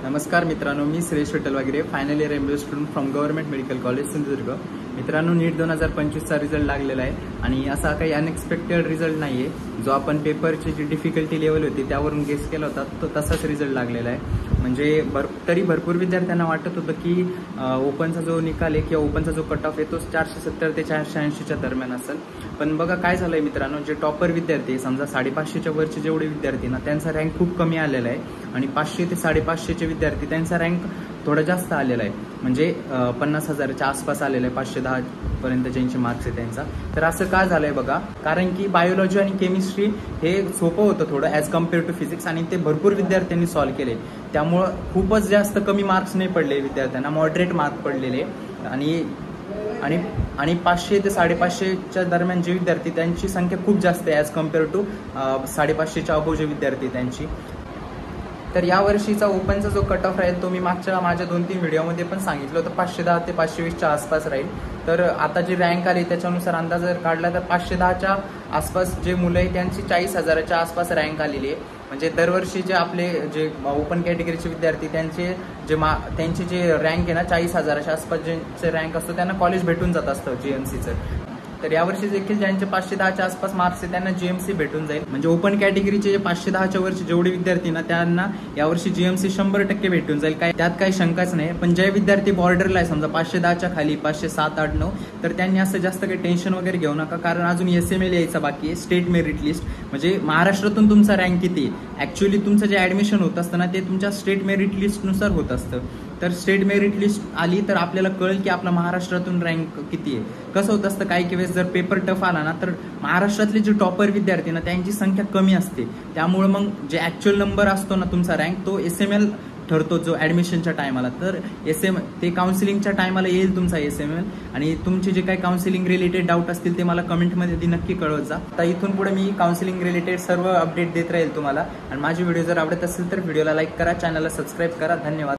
नमस्कार मित्रांनो, मी श्रेयश विठ्ठल वगैरे final year MBA student from government medical college Sindhudurg. मित्रांनो, नीट 2025चा रिझल्ट लागलेला आहे आणि असा काही अनएक्सपेक्टेड रिझल्ट नाहीये। जो आपण पेपरची जी डिफिकल्टी लेवल होती त्यावरून गेस केला होता तो तसाच रिझल्ट लागलेला आहे। म्हणजे तरी भरपूर विद्यार्थ्यांना वाटत होतं की ओपनचा जो निकाल आहे किंवा ओपनचा जो कट ऑफ आहे तो 470 ते 480च्या दरम्यान असेल। पण बघा काय झालंय मित्रांनो, जे टॉपर विद्यार्थी समजा 550च्या वरचे जेवढे विद्यार्थी ना त्यांचा रँक खूप कमी आलेला आहे आणि 500 ते 550चे विद्यार्थी त्यांचा रँक थोडा जास्त आलेला आहे। म्हणजे 50,000च्या आसपास आलेला आहे, 510 पर्यंत ज्यांचे मार्क्स आहे त्यांचा। तर असं का झालंय बघा, कारण की बायोलॉजी आणि केमिस्ट्री हे सोपं होतं थोडं ॲज कम्पेअर टू फिजिक्स आणि ते भरपूर विद्यार्थ्यांनी सॉल्व्ह केले। त्यामुळं खूपच जास्त कमी मार्क्स नाही पडले विद्यार्थ्यांना, मॉडरेट मार्क पडलेले आणि 500 ते 550च्या दरम्यान जे विद्यार्थी त्यांची संख्या खूप जास्त आहे ॲज कम्पेअर टू 550च्या अबोव जे विद्यार्थी त्यांची। तर या वर्षीचा ओपनचा जो कट ऑफ राहील तो मी माझ्या 2-3 व्हिडिओमध्ये पण सांगितलं होतं, 510 ते 520च्या आसपास राहील। तर आता जी रँक आली त्याच्यानुसार अंदाज जर काढला तर 510च्या आसपास जे मुलं आहे त्यांची 40,000च्या आसपास रँक आलेली आहे। म्हणजे दरवर्षी जे आपले जे ओपन कॅटेगरीचे विद्यार्थी त्यांची जे रँक आहे ना 40,000च्या आसपास ज्यांचे रँक असतो त्यांना कॉलेज भेटून जात असतं GMCचं। तर यावर्षी देखील ज्यांचे 510च्या आसपास मार्क्स आहे त्यांना GMC भेटून जाईल। म्हणजे ओपन कॅटेगरीचे जे 510च्या वरचे जेवढे विद्यार्थी ना त्यांना यावर्षी GMC 100% भेटून जाईल, त्यात काही शंकाच नाही। पण जे विद्यार्थी बॉर्डरला आहे समजा 510च्या खाली 507, 8, 9 तर त्यांनी असं जास्त काही टेन्शन वगैरे घेऊ नका, कारण अजून SML यायचा बाकी आहे, स्टेट मेरिट लिस्ट। म्हणजे महाराष्ट्रातून तुमचा रँक किती आहे ऍक्च्युअली तुमचं जे ऍडमिशन होत असतं ना ते तुमच्या स्टेट मेरिट लिस्टनुसार होत असतं। तर स्टेट मेरिट लिस्ट आली तर आपल्याला कळेल की आपला महाराष्ट्रातून रँक किती आहे। कसं होत असतं काही वेळेस जर पेपर टफ आला ना तर महाराष्ट्रातले जे टॉपर विद्यार्थी ना त्यांची संख्या कमी असते, त्यामुळे मग जे ऍक्च्युअल नंबर असतो ना तुमचा रँक तो SML ठरतो जो ऍडमिशनच्या टायमाला। तर ते काउन्सिलिंगच्या टायमाला येईल तुमचा SML। आणि तुमचे जे काही काउन्सिलिंग रिलेटेड डाऊट असतील ते मला कमेंटमध्ये नक्की कळवत जा। आता इथून पुढे मी काउन्सिलिंग रिलेटेड सर्व अपडेट देत राहील तुम्हाला। आणि माझी व्हिडिओ जर आवडत असेल तर व्हिडिओला लाईक करा, चॅनलला सबस्क्राईब करा। धन्यवाद।